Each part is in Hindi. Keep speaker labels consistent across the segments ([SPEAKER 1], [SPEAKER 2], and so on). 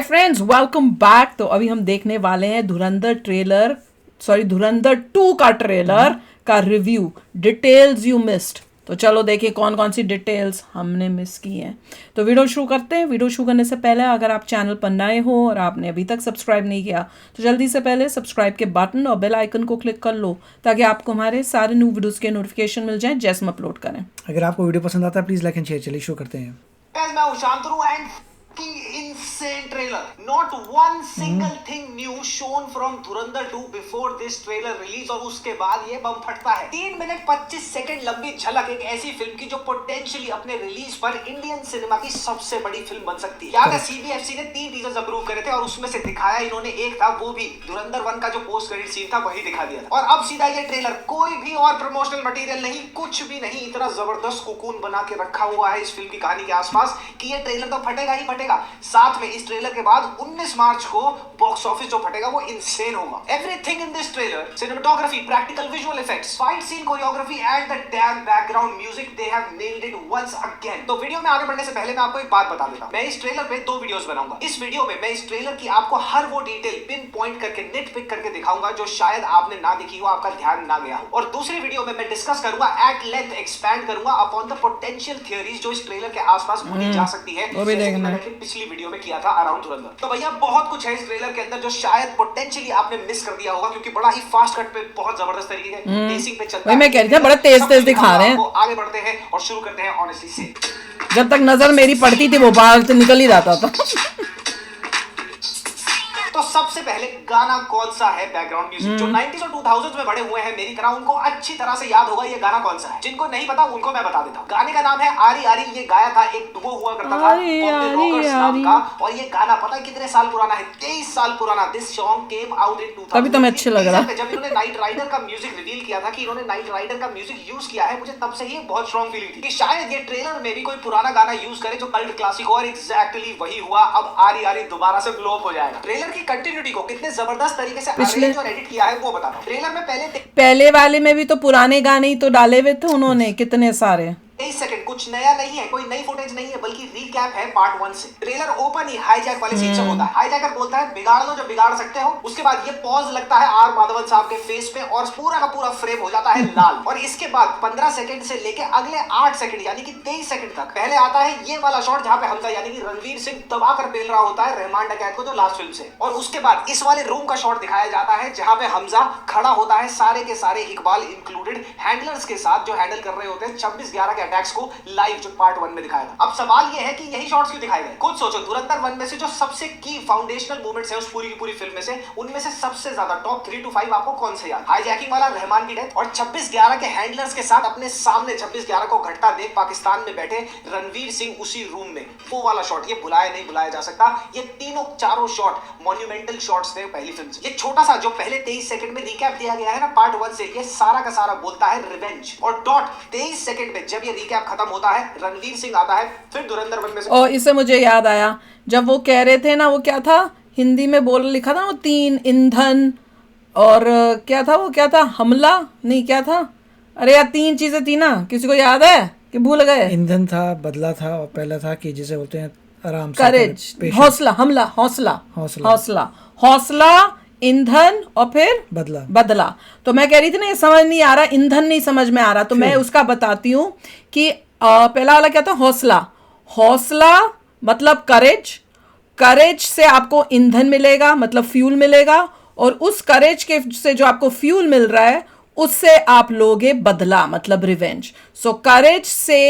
[SPEAKER 1] Hi friends, welcome back. तो अभी हम देखने वाले हैं धुरंधर 2 का ट्रेलर का रिव्यू, डिटेल्स यू मिस्ड। तो चलो देखिए कौन कौन सी डिटेल्स हमने मिस की हैं। तो वीडियो शुरू करते हैं। वीडियो शुरू करने से पहले अगर आप चैनल पर नए हो और आपने अभी तक सब्सक्राइब नहीं किया तो जल्दी से पहले सब्सक्राइब के बटन और बेल आइकन को क्लिक कर लो ताकि आपको हमारे सारे न्यू वीडियोस के नोटिफिकेशन मिल जाएं जैसे हम अपलोड करें।
[SPEAKER 2] अगर आपको वीडियो पसंद आता है प्लीज लाइक एंड शेयर। चलिए शुरू करते हैं।
[SPEAKER 3] Guys, मैं Shantanu and insane trailer. Not one single thing new shown from Dhurandhar 2 before this trailer release और उसके बाद ये बम फटता है। 3 मिनट 25 सेकंड लंबी झलक एक ऐसी फिल्म की जो पोटेंशियली अपने रिलीज पर इंडियन सिनेमा की सबसे बड़ी फिल्म बन सकती है। याद है CBFC ने 3 टीजर्स अप्रूव करे थे और उसमें से दिखाया इन्होंने एक था, वो भी धुरंधर 1 का जो पोस्ट क्रेडिट सीन था वही दिखा दिया था। और अब सीधा ये ट्रेलर, कोई भी और प्रमोशनल मटेरियल नहीं, कुछ भी नहीं, इतना जबरदस्त कुकून बना के रखा हुआ है इस फिल्म की कहानी के आसपास कि ये ट्रेलर तो फटेगा ही फटेगा। साथ में इस ट्रेलर के बाद 19 मार्च को बॉक्स ऑफिस जो फटेगा वो इंसेन होगा। Everything in this trailer, cinematography, practical visual effects, fight scene, choreography and the damn background music, they have nailed it once again. तो वीडियो में आगे बढ़ने से पहले मैं आपको एक बात बता देता हूं। मैं इस ट्रेलर पे 2 वीडियोस बनाऊंगा। इस वीडियो में मैं इस ट्रेलर की आपको हर वो डिटेल पिन पॉइंट करके नेट पिक करके दिखाऊंगा जो शायद आपने ना देखी हो, आपका ध्यान ना गया हो। और दूसरी वीडियो में मैं डिस्कस करूंगा एट लेंथ, एक्सपैंड करूंगा अपॉन द पोटेंशियल थियरीज जो इस ट्रेलर के आसपास बुनी जा सकती है, जैसे मैंने पिछली वीडियो में किया था अराउंड धुरंधर। तो भैया बहुत कुछ है इस ट्रेलर के अंदर जो शायद पोटेंशियली आपने मिस कर दिया होगा क्योंकि बड़ा ही फास्ट कट पे बहुत जबरदस्त तरीके के पेसिंग पे चलता है।
[SPEAKER 1] मैं कह रही थी बड़ा तेज दिखा रहे हैं।
[SPEAKER 3] तो आगे बढ़ते हैं और शुरू करते हैं ऑनेस्टली से।
[SPEAKER 1] जब तक नजर मेरी पड़ती थी वो बाहर से निकल ही जाता था।
[SPEAKER 3] तो सबसे पहले गाना कौन सा है? Background music. जो 90s और 2000s में बड़े हुए हैं मेरी तरह, उनको अच्छी तरह से याद होगा ये गाना कौन सा है। जिनको नहीं पता उनको मैं बता देता हूँ। गाने का नाम है आरी आरी। ये गाया था एक डुओ हुआ करता था रॉकर्स नाम का, और ये गाना पता है कितने साल पुराना है? 23 साल पुराना। This song came out in 2000।
[SPEAKER 1] तभी तो मैं अच्छे लग रहा है।
[SPEAKER 3] जब इन्होंने नाइट राइडर का म्यूजिक रिवील किया था कि इन्होंने नाइट राइडर का म्यूजिक यूज किया है, मुझे तब से ही बहुत स्ट्रांग फीलिंग थी कि शायद ये ट्रेलर में भी कोई पुराना गाना यूज करे जो कल्ट क्लासिक हो, और एग्जैक्टली वही हुआ। अब आरी आरी दोबारा से ब्लो अप हो जाएगा। ट्रेलर की कंटिन्यूटी को कितने जबरदस्त तरीके से अरेंज और एडिट किया है वो बताता हूं। ट्रेलर में पहले
[SPEAKER 1] वाले में भी तो पुराने गाने ही तो डाले हुए थे उन्होंने, कितने सारे।
[SPEAKER 3] 23 सेकंड कुछ नया नहीं है, कोई नई फुटेज नहीं है, बल्कि रिकैप है पार्ट 1 से। ट्रेलर ओपन ही हाईजैक वाले सीन से होता है। हाईजैकर बोलता है बिगाड़ लो जो बिगाड़ सकते हो। उसके बाद ये पॉज लगता है आर माधवन साहब के फेस पे और पूरा का पूरा फ्रेम हो जाता है लाल। और इसके बाद 15 सेकंड से लेके अगले 8 सेकंड यानी कि 23 सेकंड तक पहले आता है ये वाला शॉट जहां पे हमजा यानी कि रणवीर सिंह दबा कर पेल रहा होता है रहमान डकैत को जो लास्ट फिल्म से। और उसके बाद इस वाले रूम का शॉट दिखाया जाता है जहां पे हमजा खड़ा होता है सारे के सारे इकबाल इंक्लूडेड हैंडलर्स के साथ जो हैंडल कर रहे होते हैं 26/11 के अटैक्स को लाइव, जो पार्ट 1 में दिखाया था। अब सवाल यह है कि यही शॉट्स क्यों दिखाए गए? खुद सोचो, धुरंधर 1 में से जो सबसे की फाउंडेशनल मूवमेंट्स है उस पूरी की पूरी फिल्म में से, उनमें से सबसे ज्यादा टॉप 3 to 5 आपको कौन से याद? हाईजैकिंग वाला, रहमान की डेथ, और 26/11 के हैंडलर्स के साथ अपने सामने 26/11 को घटता देख पाकिस्तान में बैठे रणवीर सिंह उसी रूम में, वो वाला शॉट। ये भुलाया नहीं भुलाया जा सकता। ये तीनों चारों शॉट मॉन्यूमेंटल शॉट्स थे पहली फिल्म से। ये छोटा सा जो पहले 23 सेकंड में रिकैप दिया गया है ना पार्ट 1 से, ये सारा का सारा बोलता है रिवेंज। और डॉट 23 सेकंड में जब ये रिकैप खत्म होता है, रणवीर सिंह आता है, फिर धुरंधर 1 में से।
[SPEAKER 1] और इससे मुझे याद आया जब वो कह रहे थे ना, वो क्या था हिंदी में बोल लिखा था वो 3 ईंधन और क्या था हमला नहीं क्या था, अरे यार 3 चीजें थी ना, किसी को याद है कि भूल गए?
[SPEAKER 2] ईंधन था, बदला था, और पहला था कि जिसे बोलते हैं आराम से,
[SPEAKER 1] करेज, हौसला, हमला, हौसला, ईंधन और फिर बदला। तो मैं कह रही थी ना ये समझ नहीं आ रहा, ईंधन नहीं समझ में आ रहा, तो मैं उसका बताती हूँ कि पहला वाला क्या था? हौसला मतलब करेज से आपको ईंधन मिलेगा, मतलब फ्यूल मिलेगा, और उस करेज के से जो आपको फ्यूल मिल रहा है उससे आप लोगे बदला, मतलब रिवेंज। सो करेज से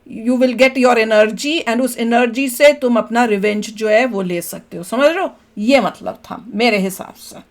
[SPEAKER 1] you will get your energy and उस एनर्जी से तुम अपना रिवेंज जो है वो ले सकते हो। समझ रहे हो? ये मतलब था मेरे हिसाब से।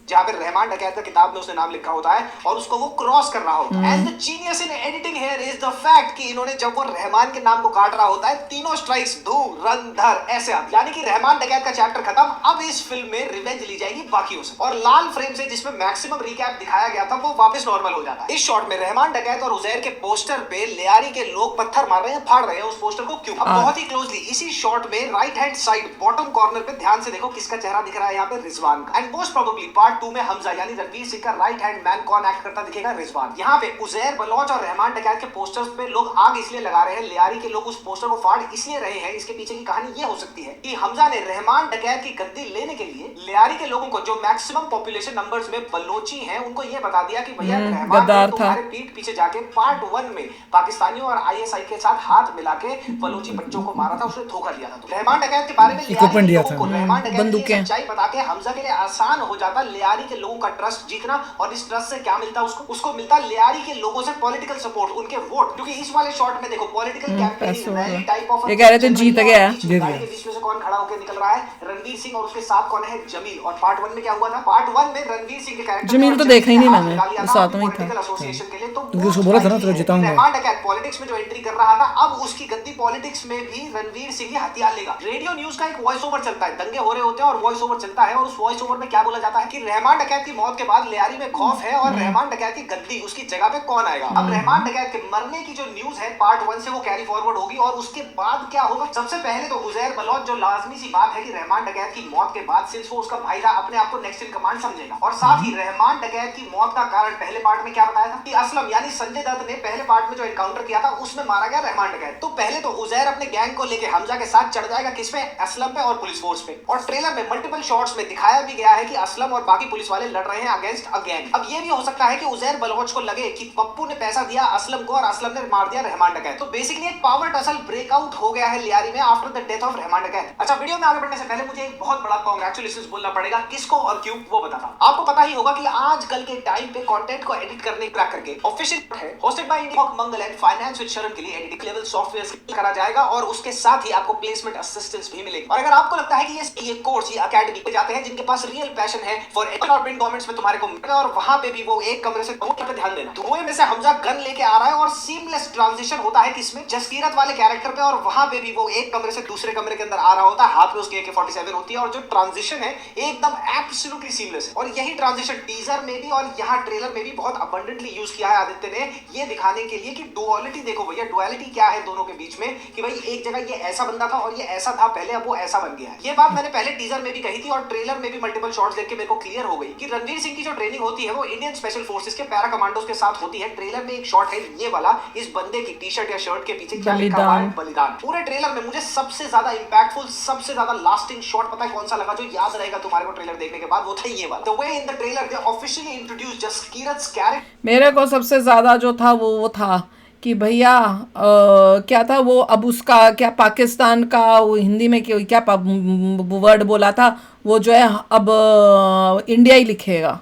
[SPEAKER 3] जहां पे रहमान डकैत का किताब में उसने नाम लिखा होता है और उसको वो क्रॉस कर रहा होता है। And the genius in editing here is the fact कि इन्होंने जब वो रहमान के नाम को काट रहा होता है, तीनों स्ट्राइक्स धुरंधर ऐसे आती, यानी कि रहमान डकैत का चैप्टर खत्म। अब इस फिल्म में रिवेंज ली जाएगी बाकियों से। और लाल फ्रेम से जिसमें मैक्सिमम रिकैप दिखाया गया था वो वापस नॉर्मल हो जाता है। इस शॉट में रहमान डकैत और उजैर के पोस्टर पे लियारी के लोग पत्थर मार रहे हैं, फाड़ रहे हैं उस पोस्टर को। क्यों? अब बहुत ही क्लोजली इसी शॉट में right hand side bottom corner पे ध्यान से देखो किसका चेहरा दिख रहा है यहाँ पे? रिजवान का। And most probably part part 2 में हमजा यानी रणवीर सिंह का राइट हैंड मैन कौन एक्ट करता दिखेगा? रिजवान। यहाँ पे उजैर बलोच और रहमान डकैत के पोस्टर्स पे लोग आग इसलिए लगा रहे हैं, लियारी के लोग उस पोस्टर को फाड़ इसलिए रहे हैं, इसके पीछे की कहानी ये हो सकती है कि हमजा ने रहमान डकैत की गद्दी लेने के लिए लियारी के लोगों को, जो मैक्सिमम पॉपुलेशन नंबर्स में बलोची हैं, उनको ये बता दिया कि भैया रहमान ने तुम्हारे पीठ पीछे जाके पार्ट 1 में पाकिस्तानियों और आईएसआई के साथ हाथ मिला के बलोची बच्चों को मारा था, उसने धोखा दिया था। तो रहमान डकैत के बारे में लियारी के लोगों को रहमान डकैत की सच्चाई बता के हमजा के लिए आसान हो जाता लियारी के लोगों का ट्रस्ट जीतना, और इस ट्रस्ट से क्या मिलता उसको मिलता लियारी के लोगों से पॉलिटिकल सपोर्ट, उनके वोट। क्योंकि इस वाले शॉट में देखो political campaigning rally type of,
[SPEAKER 1] ये कह रहे थे जीत गया,
[SPEAKER 3] गाड़ी के बीच में से कौन खड़ा होकर निकल रहा है? रणवीर सिंह, और उसके साथ कौन है? जमील। और पार्ट 1 में क्या हुआ था? पार्ट 1 में रणवीर सिंह के कैरेक्टर,
[SPEAKER 1] जमील तो देखा ही नहीं मैंने, साथ में ही था
[SPEAKER 3] एसोसिएशन के लिए। तो
[SPEAKER 2] उसको बोला था ना तो जिताऊंगा।
[SPEAKER 3] रहमान डकैत पॉलिटिक्स में जो एंट्री कर रहा था, अब उसकी गद्दी पॉलिटिक्स में भी रणवीर सिंह हथियार लेगा। रेडियो न्यूज का एक वॉइस ओवर चलता है, दंगे हो रहे होते हैं और वॉइस ओवर चलता है, और उस वॉइस ओवर में क्या बोला जाता है कि रहमान डकैत की मौत के बाद लियारी में खौफ है और रहमान डकैत की गद्दी उसकी जगह पे कौन आएगा? अब रहमान डकैत के मरने की जो न्यूज है पार्ट 1 से वो कैरी फॉरवर्ड होगी, और उसके बाद क्या होगा? सबसे पहले तो उजैर बलोच, जो लाजमी सी बात है कि रहमान डकैत की मौत के बाद सिंस वो उसका भाई था, अपने आप को नेक्स्ट इन कमांड समझेगा। और साथ ही रहमान डकैत की मौत का कारण पहले पार्ट में क्या बताया था कि असलम यानी संजय दत्त ने पहले पार्ट में जो एनकाउंटर किया था उसमें मारा गया रहमान डकैत। तो पहले तो उजैर अपने गैंग को लेके हमजा के साथ चढ़ जाएगा, किसमें? असलम पे और पुलिस फोर्स पे। और ट्रेलर में मल्टीपल शॉट्स में दिखाया भी गया है कि असलम और बाकी पुलिस वाले लड़ रहे हैं अगेंस्ट अ गैंग। अब ये भी हो सकता है कि उजैर बलोच को लगे कि पप्पू ने पैसा दिया असलम को और असलम ने मार दिया रहमान डकैत। तो बेसिकली एक पावर टसल ब्रेकआउट हो गया है लियारी में after the death of Rahman डकैत। अच्छा, वीडियो में आगे बढ़ने से पहले मुझे एक बहुत बड़ा कांग्रेचुलेशंस बोलना पड़ेगा। किसको और क्यों वो बताता हूं। आपको पता ही होगा कि आजकल के टाइम पे कंटेंट को एडिट करने क्रैक करके ऑफिशियल है hosted by India Mangal and finance with शरण के लिए एडिटिंग लेवल सॉफ्टवेयर करा जाएगा, और उसके साथ ही आपको प्लेसमेंट असिस्टेंस भी मिलेगी। और अगर आपको लगता है कि ये कोर्स, ये एकेडमी पे जाते हैं जिनके पास रियल पैशन है फॉर एडिटिंग और प्रिंट गवर्नमेंट्स में तुम्हारे को मिलेगा, और वहां पे भी वो एक कमरे से दो पे ध्यान देना। धुएं में से हमजा गन लेके आ रहा है और सीमलेस ट्रांजिशन होता है किसमें? जसकीरत वाले कैरेक्टर पे, और वहां पे भी वो एक कमरे से दूसरे कमरे के अंदर आ रहा होता है, हाथ में उसके AK-47 होती है, और जो ट्रांजिशन है एकदम एब्सोल्युटली सीमलेस है। और यही ट्रांजिशन टीजर में भी और यहाँ ट्रेलर में भी बहुत अबंडेंटली यूज किया है आदित्य ने, ये दिखाने के लिए कि डुअलिटी देखो भैया, डुअलिटी क्या है दोनों के बीच में, कि भाई एक जगह ये ऐसा बंदा था और ये ऐसा था पहले, अब वो ऐसा बन गया है। ये बात मैंने पहले टीजर में भी कही थी और ट्रेलर में भी मल्टीपल शॉट्स देख के मेरे को क्लियर हो गई कि रणवीर सिंह की जो ट्रेनिंग होती है वो इंडियन स्पेशल फोर्सेस के पैरा कमांडोज के साथ होती है। ट्रेलर में एक शॉट है ये वाला, इस बंदे की टी-शर्ट या शर्ट के पीछे क्या लिखा हुआ है? बलिदान। पूरे ट्रेलर में मुझे सबसे ज्यादा इंपैक्टफुल, सबसे ज्यादा लास्टिंग शॉट पता है कौन सा लगा, जो याद रहेगा तुम्हारे को ट्रेलर देखने के बाद? वो था ये वाला, the way in the trailer they officially introduce Jaskirat's character.
[SPEAKER 1] मेरे को सबसे ज्यादा जो था वो था कि भैया क्या था वो, अब उसका क्या पाकिस्तान का वो हिंदी में क्या वर्ड बोला था वो, जो है अब इंडिया ही लिखेगा,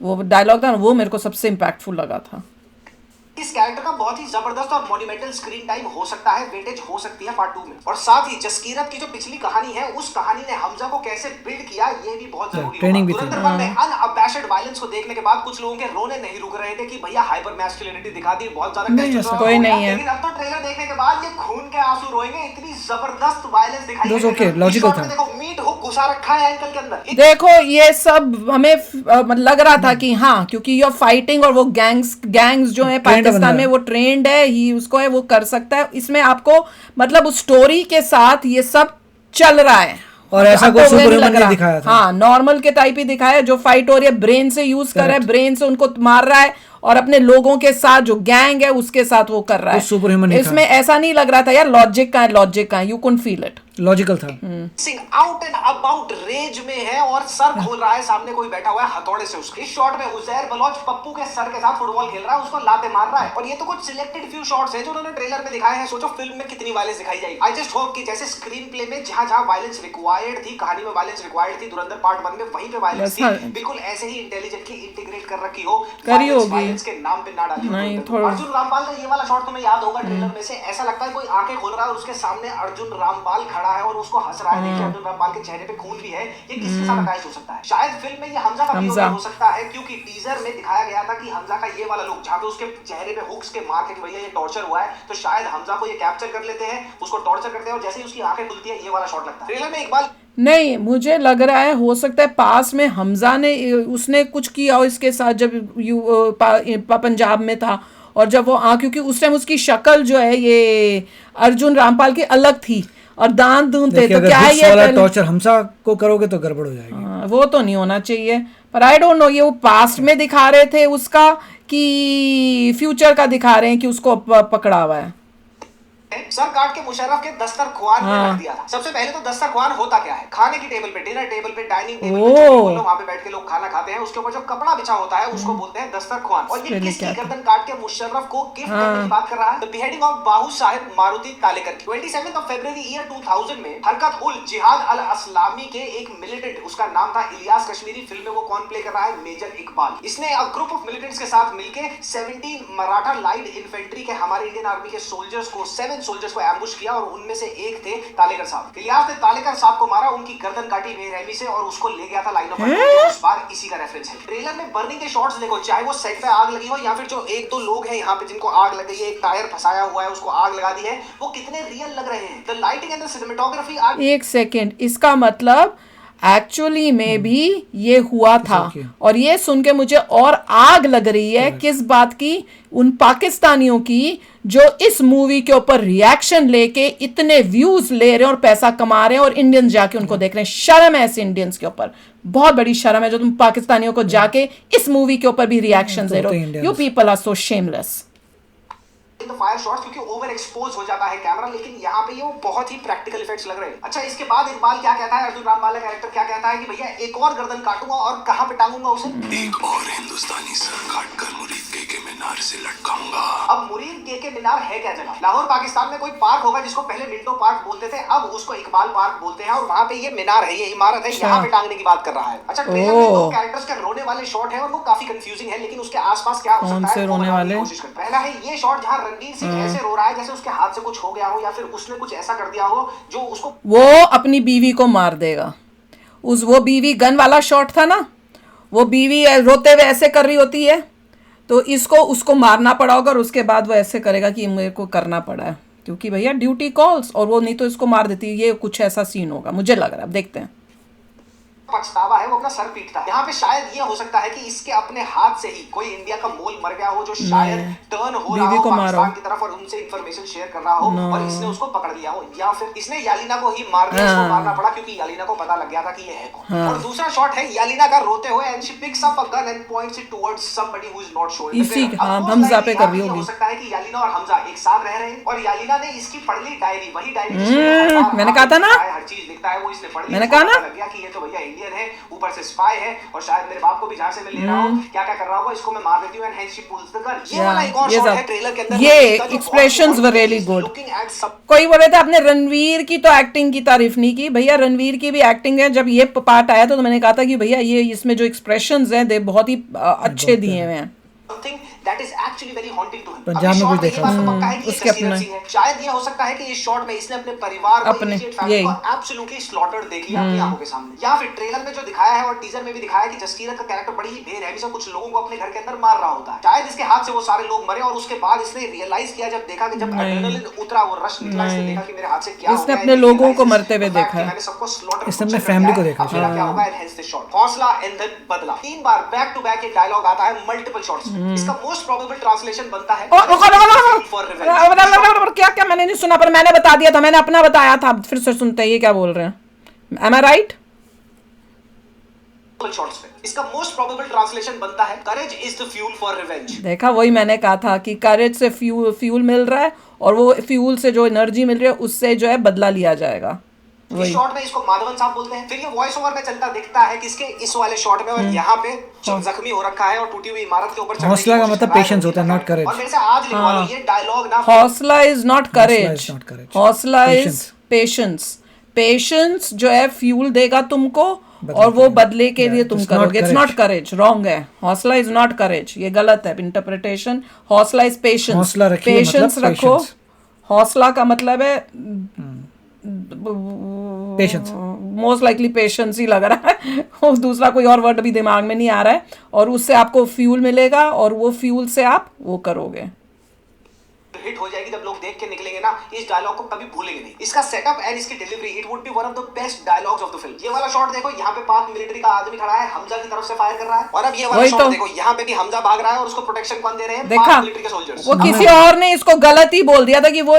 [SPEAKER 1] वो डायलॉग था ना, वो मेरे को सबसे इम्पैक्टफुल लगा था।
[SPEAKER 3] इस कैरेक्टर का बहुत ही जबरदस्त और मॉन्यूमेंटल स्क्रीन टाइम हो सकता है, वेटेज हो सकती है पार्ट 2 में। और साथ ही जसकीरत की जो पिछली कहानी है, उस कहानी ने हमजा को कैसे बिल्ड किया, ये भी बहुत जरूरी है। तुरंत में अनअबैशड वायलेंस को देखने के बाद कुछ लोगों के रोने नहीं रुक रहे थे कि भैया हाइपर मैस्कुलिनिटी दिखा दी, बहुत ज्यादा
[SPEAKER 1] कोई नहीं है।
[SPEAKER 3] लेकिन अब तो ट्रेलर देखने के बाद ये खून के आंसू रोएंगे, इतनी जबरदस्त वायलेंस दिखाई
[SPEAKER 2] गई। ओके, लॉजिकल था।
[SPEAKER 3] देखो मीट हुक घुसा रखा है एंकल के अंदर।
[SPEAKER 1] देखो ये सब हमें लग रहा था कि हाँ, क्योंकि ये फाइटिंग और वो गैंग्स जो है पाकिस्तान में, वो ट्रेंड है ही, उसको है वो कर सकता है। इसमें आपको मतलब उस स्टोरी के साथ ये सब चल रहा है,
[SPEAKER 2] और ऐसा कोई सुपर ह्यूमन नहीं दिखाया था।
[SPEAKER 1] हाँ, नॉर्मल के टाइप ही दिखाया, जो फाइट हो रही है ब्रेन से यूज कर रहा है, ब्रेन से उनको मार रहा है, और अपने लोगों के साथ जो गैंग है उसके साथ वो कर रहा है।
[SPEAKER 2] सुपर ह्यूमन
[SPEAKER 1] इसमें ऐसा नहीं लग रहा था यार लॉजिक का है, you couldn't feel it,
[SPEAKER 2] logical था।
[SPEAKER 3] Singh out and about rage में है और सर खोल रहा है, सामने कोई बैठा हुआ है हथौड़े से उसके। इस शॉट में उजैर बलोच पप्पू के सर के साथ फुटबॉल खेल रहा है, उसको लाते मार रहा है। और ये तो कुछ सिलेक्टेड फ्यू शॉट्स हैं जो उन्होंने ट्रेलर में दिखाए हैं। सोचो फिल्म में कितनी वायलेंस दिखाई जाएगी। आई जस्ट होप कि जैसे स्क्रीन प्ले में जहां वायलेंस रिक्वायर्ड थी, कहानी में वायलेंस रिक्वायर्ड थी, धुरंधर पार्ट 1 में वहीं पे वायलेंस थी, बिल्कुल ऐसे ही इंटेलिजेंटली इंटीग्रेट कर रखी हो, वायलेंस के नाम पे ना डाली हो। अर्जुन रामपाल का ये वाला शॉट तुम्हें याद होगा ट्रेलर में से, ऐसा लगता है कोई आंखें खोल रहा है और उसके सामने अर्जुन रामपाल खड़ा है और उसको हंस रहा है। देखिए अर्जुन रामपाल के चेहरे पे खून भी है। ये किसके साथ अटैच हो सकता है? शायद फिल्म में ये हमजा का भी हो सकता है, क्योंकि टीजर में दिखाया गया था कि हमजा का ये वाला लुक, जहां पे उसके चेहरे पे हुक्स के मार्क है कि भैया ये टॉर्चर हुआ है, तो शायद हमजा को ये कैप्चर कर लेते हैं, उसको टॉर्चर करते हैं, और जैसे ही उसकी आंखें खुलती है ये वाला शॉट लगता है। ट्रेलर में एक बार
[SPEAKER 1] नहीं, मुझे लग रहा है हो सकता है पास में हमजा ने उसने कुछ किया हो इसके साथ, जब पंजाब में था, और जब वो क्योंकि उस टाइम उसकी शक्ल जो है ये अर्जुन रामपाल की अलग थी और दांत दूंते, तो क्या ये
[SPEAKER 2] वाला टॉर्चर हमसा को करोगे तो गड़बड़ हो जाएगी।
[SPEAKER 1] वो तो नहीं होना चाहिए, पर आई डोंट नो ये वो पास्ट में दिखा रहे थे उसका कि फ्यूचर का दिखा रहे हैं कि उसको पकड़ा हुआ है।
[SPEAKER 3] सर काट के मुशर्रफ के दस्तरख्वान में रख दिया था। सबसे पहले तो दस्तरख्वान होता क्या है? खाने की टेबल पे, डिनर टेबल पे, डाइनिंग टेबल पे वहां पे बैठ के लोग खाना खाते हैं, उसके ऊपर जो कपड़ा बिछा होता है उसको बोलते हैं दस्तरख्वान। और ये किसकी गर्दन काट के मुशर्रफ को गिफ्ट करने की बात कर रहा है? द बिहेडिंग ऑफ बाहू साहिब मारुति तालेकर की 27 फरवरी ईयर 2000 में हरकत उल जिहाद अल अस्लामी के एक मिलिटेंट, उसका नाम था इलियास कश्मीरी, फिल्म में वो कौन प्ले कर रहा है? मेजर इकबाल। इसने एक ग्रुप ऑफ मिलिटेंट्स के साथ मिलकर 17 मराठा लाइट इन्फेंट्री के हमारे इंडियन आर्मी के सोल्जर्स को 7 सोल्जर्स को एम्बुश किया और उनमें से एक थे तालेकर साहब। इलियास ने तालेकर साहब को मारा, उनकी गर्दन काटी बेरहमी से और उसको ले गया था लाइन ऑफ फायर। उस बार इसी का रेफरेंस है। ट्रेलर में बर्निंग के शॉट्स देखो, चाहे वो सेट पे आग लगी हो या फिर जो एक दो लोग हैं यहाँ पे जिनको आग लग गई है, एक टायर फंसाया हुआ है उसको आग लगा दी है, वो कितने रियल लग रहे हैं। The lighting and the cinematography.
[SPEAKER 1] एक सेकेंड, इसका मतलब एक्चुअली में भी ये हुआ था और ये सुन के मुझे और आग लग रही है किस बात की? उन पाकिस्तानियों की जो इस मूवी के ऊपर रिएक्शन लेके इतने व्यूज ले रहे हैं और पैसा कमा रहे हैं और इंडियंस जाके उनको देख रहे हैं। शर्म है ऐसे इंडियंस के ऊपर, बहुत बड़ी शर्म है जो तुम पाकिस्तानियों को जाके इस मूवी के ऊपर भी रिएक्शन दे रहे हो। You people are so shameless.
[SPEAKER 3] Fire shots क्योंकि ओवर एक्सपोज हो जाता है कैमरा, लेकिन यहाँ पे ये वो बहुत ही प्रैक्टिकल इफेक्ट्स लग रहे हैं। अच्छा, इसके बाद इकबाल क्या कहता है, अर्जुन रामपाल का कैरेक्टर क्या कहता है कि भैया एक और गर्दन काटूंगा और कहां पे टांगूंगा उसे?
[SPEAKER 4] एक और हिंदुस्तानी सर काटकर मुरीद के मीनार से लटकाऊंगा।
[SPEAKER 3] अब मुरीद के मीनार है क्या जगह? लाहौर पाकिस्तान में कोई पार्क होगा जिसको पहले मिंटो पार्क बोलते थे, अब उसको इकबाल पार्क बोलते हैं और वहां पे ये मीनार है, ये इमारत है, यहाँ पे टांगने की बात कर रहा है। अच्छा, ट्रेलर में दो कैरेक्टर्स का रोने वाले शॉट है और वो काफी कंफ्यूजिंग है, लेकिन उसके आसपास क्या हो सकता है रोने वाले? पहला है ये शॉट जहाँ रणवीर सिंह ऐसे रो रहा है जैसे उसके हाथ से कुछ हो गया हो या फिर उसने कुछ ऐसा कर दिया हो जो उसको,
[SPEAKER 1] वो अपनी बीवी को मार देगा। वो बीवी गन वाला शॉट था ना, वो बीवी रोते हुए ऐसे कर रही होती है तो इसको उसको मारना पड़ा होगा और उसके बाद वो ऐसे करेगा कि मेरे को करना पड़ा है क्योंकि भैया ड्यूटी कॉल्स, और वो नहीं तो इसको मार देती। ये कुछ ऐसा सीन होगा मुझे लग रहा है, अब देखते हैं।
[SPEAKER 3] पछतावा है, वो अपना सर पीटता है। यहाँ पे शायद ये हो सकता है कि इसके अपने हाथ से ही कोई इंडिया का मोल मर गया हो जो शायद टर्न हो रहा हो पाकिस्तान की तरफ और उनसे इंफॉर्मेशन शेयर कर रहा हो और इसने उसको पकड़ लिया हो, या फिर इसने यालीना को ही मार दिया, इसको मारना पड़ा क्योंकि यालीना को पता लग गया था कि ये है कौन। और दूसरा शॉट है यालीना का रोते हुए and she picks up a gun and points it towards somebody who is not shown.
[SPEAKER 1] इसी हमजा पे कर रही होगी।
[SPEAKER 3] हो सकता है कि यालीना और हमजा एक साथ रह रहे हैं और यालीना ने इसकी पढ़ ली डायरी, वही डायरी
[SPEAKER 1] मैंने कहा था ना,
[SPEAKER 3] हर चीज लिखता है वो इसने पढ़ ली।
[SPEAKER 1] मैंने कहा ना
[SPEAKER 3] लग गया कि ये तो भैया इंडियन है, ऊपर से स्पाई है और शायद मेरे बाप को भी जहां से मैं ले रहा हूं क्या क्या कर रहा होगा, इसको मैं मार देती हूं and hence she pulls the gun. ये वाला एक और शॉट है ट्रेलर के अंदर।
[SPEAKER 1] ये एक्सप्रेशंस वर रियली गुड। कोई बोल रहे थे आपने रणवीर की तो एक्टिंग की तारीफ नहीं की। भैया रणवीर की भी एक्टिंग है। जब ये पार्ट आया तो मैंने कहा था कि भैया ये इसमें जो एक्सप्रेशंस हैं दे बहुत ही अच्छे दिए हुए हैं।
[SPEAKER 3] That is actually very haunting to him.
[SPEAKER 2] Punjab में भी देखा
[SPEAKER 3] उसके अपने शायद ये हो सकता है कि इस शॉट में इसने अपने परिवार को एब्सोल्युटली स्लॉटर्ड देख लिया अपनी आंखों के सामने। या फिर ट्रेलर में जो दिखाया है और टीजर में भी दिखाया है कि जसकीरत का कैरेक्टर बड़ी ही बेरहमी से कुछ लोगों को अपने घर के अंदर मार रहा होता है। शायद इसके हाथ से वो सारे लोग मरे और उसके बाद इसने रियलाइज किया, जब देखा कि जब एड्रेनलिन उतरा, वो रश निकला, इसने देखा कि मेरे हाथ से क्या हो गया।
[SPEAKER 1] इसने अपने लोगों को मरते हुए देखा है,
[SPEAKER 3] मैंने सबको स्लॉटर,
[SPEAKER 2] इसने अपने फैमिली को देखा।
[SPEAKER 3] क्या होगा एंड दिस शॉट हौसला एंड देन बदला। 3 बार बैक टू बैक ये डायलॉग आता है मल्टीपल शॉट्स में। इसका मोस्ट प्रोबेबल ट्रांसलेशन बनता है
[SPEAKER 1] क्या क्या मैंने नहीं सुना पर मैंने बता दिया था, मैंने अपना बताया था, फिर से सुनते हैं ये क्या बोल रहे हैं। Am I right?
[SPEAKER 3] इसका मोस्ट प्रोबेबल ट्रांसलेशन बनता है courage is the fuel for revenge.
[SPEAKER 1] देखा, वही मैंने कहा था कि करेज से फ्यूल मिल रहा है और वो फ्यूल से जो एनर्जी मिल रही है उससे जो है बदला लिया जाएगा।
[SPEAKER 3] इस शॉट में इसको माधवन साहब बोलते हैं। फिर ये वॉइस ओवर में चलता दिखता है किसके, इस वाले शॉट में, और यहाँ पे जख्मी हो रखा है और टूटी हुई इमारत के ऊपर
[SPEAKER 2] हौसला का मतलब पेशेंस होता है, नॉट करेज।
[SPEAKER 3] और मेरे से आज लिखवा लो ये डायलॉग ना,
[SPEAKER 1] हौसला इज नॉट करेज, हौसला इज पेशेंस। पेशेंस जो है फ्यूल देगा तुमको और वो बदले के लिए तुम करोगे। इट्स नॉट करेज, रॉन्ग है। हौसला इज नॉट करेज, ये गलत है इंटरप्रिटेशन। हौसला इज पेशेंस, पेशेंस रखो। हौसला का मतलब है
[SPEAKER 2] पेशेंस,
[SPEAKER 1] मोस्ट लाइकली पेशेंस ही लग रहा है और दूसरा कोई और वर्ड भी दिमाग में नहीं आ रहा है। और उससे आपको फ्यूल मिलेगा और वो फ्यूल से आप वो करोगे।
[SPEAKER 3] हिट हो जाएगी, जब लोग देख के निकलेंगे ना, इस डायलॉग को कभी भूलेंगे नहीं। इसका सेटअप एंड इसकी delivery, it would be one of the best dialogues of the film. ये वाला शॉट देखो, यहाँ पे पाक मिलिट्री का आदमी खड़ा है, हमजा की तरफ से फायर कर रहा है, और अब ये वाला शॉट देखो, यहाँ पे भी हमजा भाग रहा है और उसको प्रोटेक्शन कौन दे रहे हैं? पाक मिलिट्री के सोल्जर्स।
[SPEAKER 1] वो किसी और ने इसको गलत ही बोल दिया था कि वो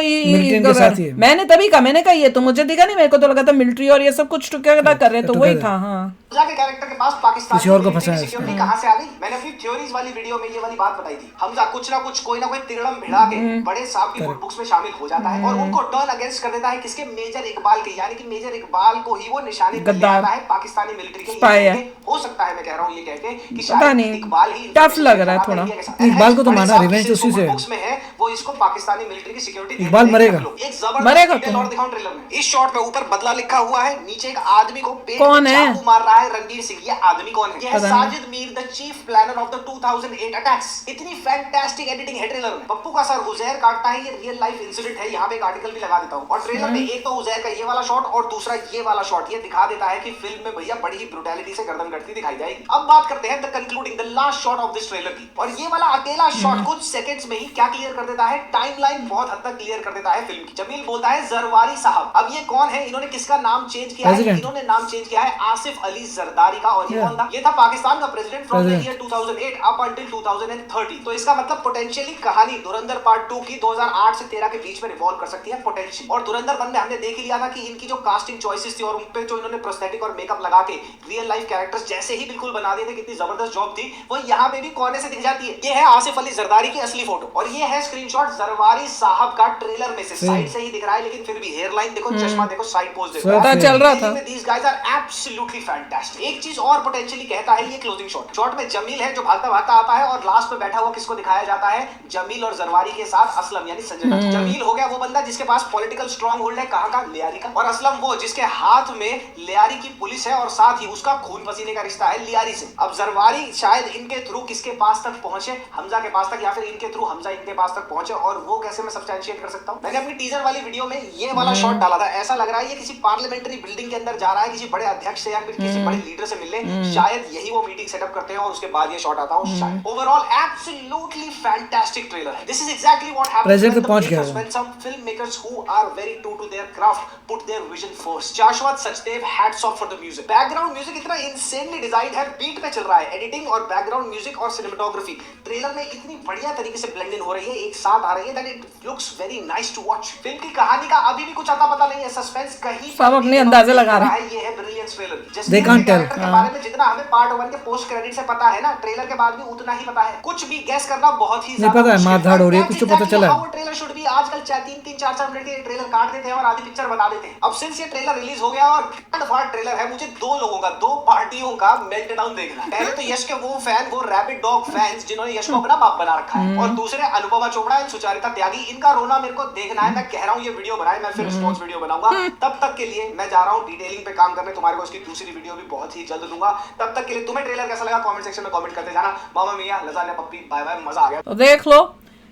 [SPEAKER 1] मैंने तभी कहा, मैंने कहा ये तो मुझे दिखा नहीं, मेरे को तो लगा था मिलिट्री और ये सब कुछ टुकड़ा कर रहे, तो वही था। हाँ,
[SPEAKER 3] हमजा के कैरेक्टर के पास पाकिस्तानी
[SPEAKER 2] किसी और को फंसाया
[SPEAKER 3] सिक्योरिटी कहां से आ गई? मैंने अपनी थ्योरीज वाली वीडियो में ये वाली बात बताई थी। हमजा कुछ ना कुछ कोई ना कोई तिगड़म भिड़ा के बड़े साहब की गुड बुक्स में शामिल हो जाता है और उनको टर्न अगेंस्ट कर देता है किसके? मेजर इकबाल के, यानी कि मेजर इकबाल को ही वो निशाने पर ले आता है पाकिस्तानी मिलिट्री के। हो सकता है मैं कह रहा हूं ये कह के कि शायद इकबाल ही
[SPEAKER 1] टफ लग रहा है थोड़ा।
[SPEAKER 2] इकबाल को तो माना रिवेंज उसी से
[SPEAKER 3] बुक्स में है, वो इसको पाकिस्तानी मिलिट्री की सिक्योरिटी
[SPEAKER 2] इकबाल मरेगा।
[SPEAKER 3] एक जबरदस्त डिटेल और दिखाऊं ट्रेलर में। इस शॉट में ऊपर बदला लिखा हुआ है, नीचे एक आदमी को पेट में चाकू मार रहा है रणवीर सिंह। ये आदमी कौन है? ये है Sajid Mir, the chief planner of the 2008 attacks. इतनी फैंटास्टिक एडिटिंग है ट्रेलर में। पप्पू का सर उजैर काटता है, ये रियल लाइफ इंसिडेंट है। यहाँ पे एक आर्टिकल भी लगा देता हूँ। और ट्रेलर में एक तो उजैर का ये वाला शॉट और दूसरा ये वाला शॉट, ये दिखा देता है कि फिल्म में भैया बड़ी ही ब्रुटैलिटी से गर्दन कटती दिखाई जाएगी। अब बात करते हैं the concluding, the last shot of this trailer की। और ये वाला अकेला शॉट कुछ सेकंड्स में ही क्या क्लियर कर देता है? टाइमलाइन बहुत हद तक क्लियर कर देता है फिल्म की। जमील बोलता है जरवारी साहब। अब ये कौन है? इन्होंने किसका नाम चेंज किया है? इन्होंने नाम चेंज किया है आसिफ अली जरदारी का। और ये कौन था? ये था पाकिस्तान का president from the year 2008 up until 2030। तो इसका मतलब पोटेंशियली कहानी धुरंधर पार्ट 2 की 2008 से 13 के बीच में रिवॉल्व कर सकती है पोटेंशियल। और धुरंधर 1 में हमने देख ही लिया था कि इनकी जो कास्टिंग चॉइसेस थी और उन पे जो इन्होंने प्रोस्थेटिक और मेकअप लगा के रियल लाइफ कैरेक्टर्स जैसे ही बिल्कुल बना दिए थे, कितनी जबरदस्त जॉब थी, वो यहाँ पे भी कोने से दिख जाती है। ये है आसिफ अली जरदारी की असली फोटो और ये है स्क्रीनशॉट जरवारी साहब का ट्रेलर में से। साइड से ही दिख रहा है लेकिन फिर भी हेयर लाइन देखो, चश्मा देखो, साइड पोज देखो,
[SPEAKER 1] पता चल रहा था।
[SPEAKER 3] These guys are absolutely fantastic। एक चीज और पोटेंशियली कहता है ये क्लोजिंग शॉट। शॉट में जमील है जो भागता भागता आता है और लास्ट में बैठा हुआ किसको दिखाया जाता है? जमील और जरवारी के साथ असलम यानी संजय दत्त। जमील हो गया वो बंदा जिसके पास पॉलिटिकल स्ट्रॉन्ग होल्ड है, कहां का? लियारी का। और असलम वो जिसके हाथ में लियारी की पुलिस है और साथ ही उसका खून पसीने का रिश्ता है लियारी से। अब जरवारी शायद इनके थ्रू किसके पास तक पहुंचे? हमजा के पास तक, या फिर इनके थ्रू हमजा इनके पास तक पहुंचे। और वो कैसे मैं सब्सटैंशिएट कर सकता हूं? मैंने अपनी टीजर वाली वीडियो में ये वाला शॉट डाला था। ऐसा लग रहा है ये किसी पार्लियामेंट्री बिल्डिंग के अंदर जा रहा है, किसी बड़े अध्यक्ष से या फिर किसी बड़े लीडर से मिलने। शायद यही वो मीटिंग सेटअप करते हैं और उसके बाद ये शॉट आता है शायद। ओवरऑल एब्सोल्युटली फैंटास्टिक ट्रेलर है। This is exactly what happens when some filmmakers who are very true to their craft put their vision first. Shashwat Sachdev, hats off for the music. Background music इतना इंसेनली डिजाइन है, बीट पे चल रहा है। एडिटिंग और बैकग्राउंड म्यूजिक और सिनेमेटोग्राफी ट्रेलर में इतनी बढ़िया तरीके से ब्लेंड इन हो रही है, एक साथ आ रही है, that it looks very nice to watch. Film की कहानी का अभी भी कुछ अता पता नहीं है, सस्पेंस कहीं
[SPEAKER 1] सब अपने अंदाजे लगा रहे हैं।
[SPEAKER 3] ये है brilliance trailer.
[SPEAKER 2] They can't tell।
[SPEAKER 3] के बारे में जितना हमें पार्ट 1 के पोस्ट क्रेडिट से पता है ना, ट्रेलर के बाद भी उतना ही पता है। कुछ भी गैस करना बहुत ही
[SPEAKER 2] नहीं पता है, मारधाड़ हो रही है, कुछ तो पता चला है।
[SPEAKER 3] वो ट्रेलर शुड भी आजकल 3-3, 4-4 मिनट के ट्रेलर काट देते हैं और आधी पिक्चर बता देते हैं। अब सिंस ये ट्रेलर रिलीज हो गया और फटाफट ट्रेलर है, मुझे दो लोगों का, दो पार्टियों का मेल्टडाउन देखना है। पहले तो यश के वो फैन, वो रैबिट डॉग फैंस जिन्होंने यश को अपना बाप बना रखा है, और दूसरे अनुपमा चोपड़ा एंड सुचारिता त्यागी। इनका रोना मेरे को देखना है। मैं कह रहा हूँ ये वीडियो बनाए, मैं फिर रिस्पॉन्स वीडियो बनाऊंगा। तब तक के लिए मैं जा रहा हूँ डिटेलिंग पे काम करने। तुम्हारे को इसकी दूसरी वीडियो भी बहुत ही जल्द दूंगा। तब तक के लिए तुम्हें ट्रेलर कैसा लगा कमेंट सेक्शन में कमेंट करते जाना। मामा मियां, लजानिया पप्पी, बाय बाय, मजा आ गया।
[SPEAKER 1] तो देख लो,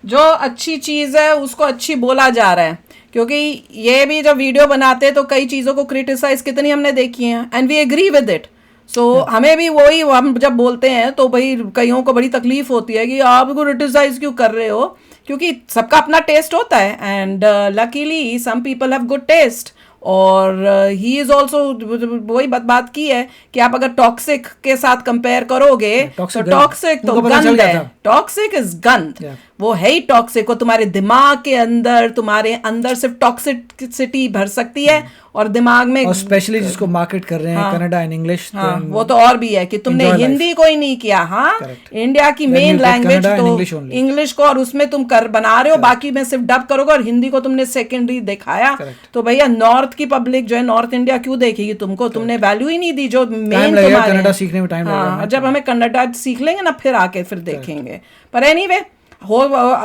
[SPEAKER 1] जो अच्छी चीज है उसको अच्छी बोला जा रहा है, क्योंकि ये भी जब वीडियो बनाते हैं तो कई चीजों को क्रिटिसाइज कितनी हमने देखी हैं and we agree with it. So हमें भी वही, हम जब बोलते हैं तो भाई कईयों को बड़ी तकलीफ होती है कि आप क्रिटिसाइज क्यों कर रहे हो, क्योंकि सबका अपना टेस्ट होता है and luckily some people have good taste. और ही इज ऑल्सो वही बात की है कि आप अगर टॉक्सिक के साथ कंपेयर करोगे तो टॉक्सिक तो गंद है, टॉक्सिक इज गंद, वो है ही टॉक्सिक। वो तुम्हारे दिमाग के अंदर, तुम्हारे अंदर सिर्फ टॉक्सिसिटी भर सकती है और दिमाग में,
[SPEAKER 2] और स्पेशली जिसको मार्केट कर रहे हैं कनाडा एंड इंग्लिश,
[SPEAKER 1] वो तो और भी है कि तुमने हिंदी को ही नहीं किया। हाँ, इंडिया की मेन लैंग्वेज तो इंग्लिश को, और उसमें तुम कर बना रहे हो, बाकी में सिर्फ डब करोगे और हिंदी को तुमने सेकेंडरी दिखाया। तो भैया नॉर्थ की पब्लिक जो है, नॉर्थ इंडिया क्यों देखेगी तुमको? तुमने वैल्यू ही नहीं दी जो मेन तुम्हारे।
[SPEAKER 2] कन्नड़ा सीखने में टाइम लगेगा।
[SPEAKER 1] जब हमें कन्नड़ा सीख लेंगे ना फिर आके फिर देखेंगे। पर एनीवे हो,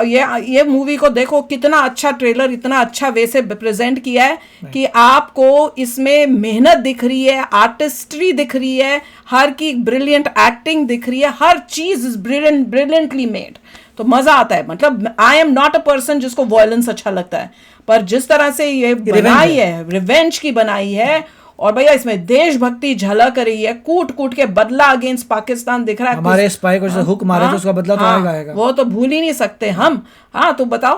[SPEAKER 1] ये मूवी को देखो, कितना अच्छा ट्रेलर, इतना अच्छा वे से प्रेजेंट किया है कि आपको इसमें मेहनत दिख रही है, आर्टिस्ट्री दिख रही है, हर की ब्रिलियंट एक्टिंग दिख रही है, हर चीज इज ब्रिलियंटली मेड। तो मजा आता है। मतलब I am not a person जिसको वॉयलेंस अच्छा लगता है, पर जिस तरह से ये बनाई है, रिवेंज की बनाई है, और भैया इसमें देशभक्ति झलक रही है, कूट कूट के बदला अगेंस्ट पाकिस्तान दिख रहा है।
[SPEAKER 2] हमारे स्पाई को हुक मारे तो उसका बदला तो आएगा।
[SPEAKER 1] वो तो भूल ही नहीं सकते हम। हाँ, तो बताओ,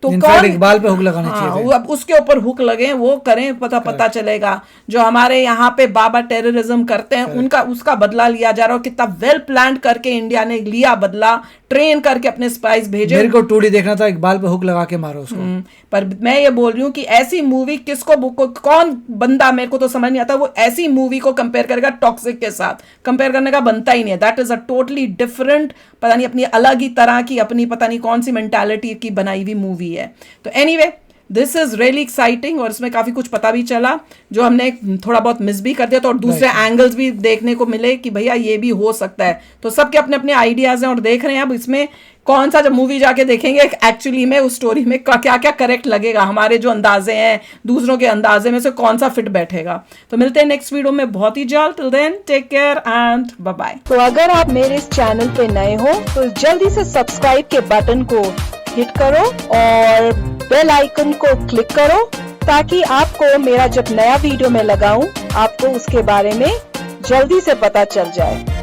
[SPEAKER 1] तो
[SPEAKER 2] इनफैक्ट
[SPEAKER 1] कौन
[SPEAKER 2] इकबाल पे हुक लगाने
[SPEAKER 1] हाँ,
[SPEAKER 2] चाहिए
[SPEAKER 1] वो अब उसके ऊपर हुक लगे वो करें, पता चलेगा। जो हमारे यहाँ पे बाबा टेररिज्म करते हैं उनका उसका बदला लिया जा रहा है। कितना वेल प्लान करके इंडिया ने लिया बदला, ट्रेन करके अपने स्पाइस भेजे।
[SPEAKER 2] मेरे को 2D देखना था, इकबाल पे हुक लगा के मारो उसको।
[SPEAKER 1] पर मैं ये बोल रही हूँ कि ऐसी मूवी कौन बंदा, मेरे को तो समझ नहीं आता, वो ऐसी मूवी को कंपेयर करेगा टॉक्सिक के साथ। कंपेयर करने का बनता ही नहीं है। That is a totally different, पता नहीं अपनी अलग ही तरह की, अपनी पता नहीं कौन सी मेंटालिटी की बनाई हुई मूवी है। तो anyway this is really exciting, और इसमें काफी कुछ पता भी चला जो हमने थोड़ा बहुत मिस भी कर दिया, तो और दूसरे एंगल्स भी देखने को मिले कि भैया ये भी हो सकता है। तो सबके अपने अपने आइडियाज हैं और देख रहे हैं अब इसमें कौन सा, जब मूवी जाके देखेंगे एक्चुअली में उस स्टोरी में क्या क्या करेक्ट लगेगा, हमारे जो अंदाजे हैं दूसरों के अंदाजे में से कौन सा फिट बैठेगा। तो मिलते हैं नेक्स्ट वीडियो में बहुत ही जल्द। Till then take care and bye bye.
[SPEAKER 5] तो अगर आप मेरे इस चैनल पे नए हो तो जल्दी से सब्सक्राइब के बटन को हिट करो और बेल आइकन को क्लिक करो, ताकि आपको मेरा जब नया वीडियो मैं लगाऊं आपको उसके बारे में जल्दी से पता चल जाए।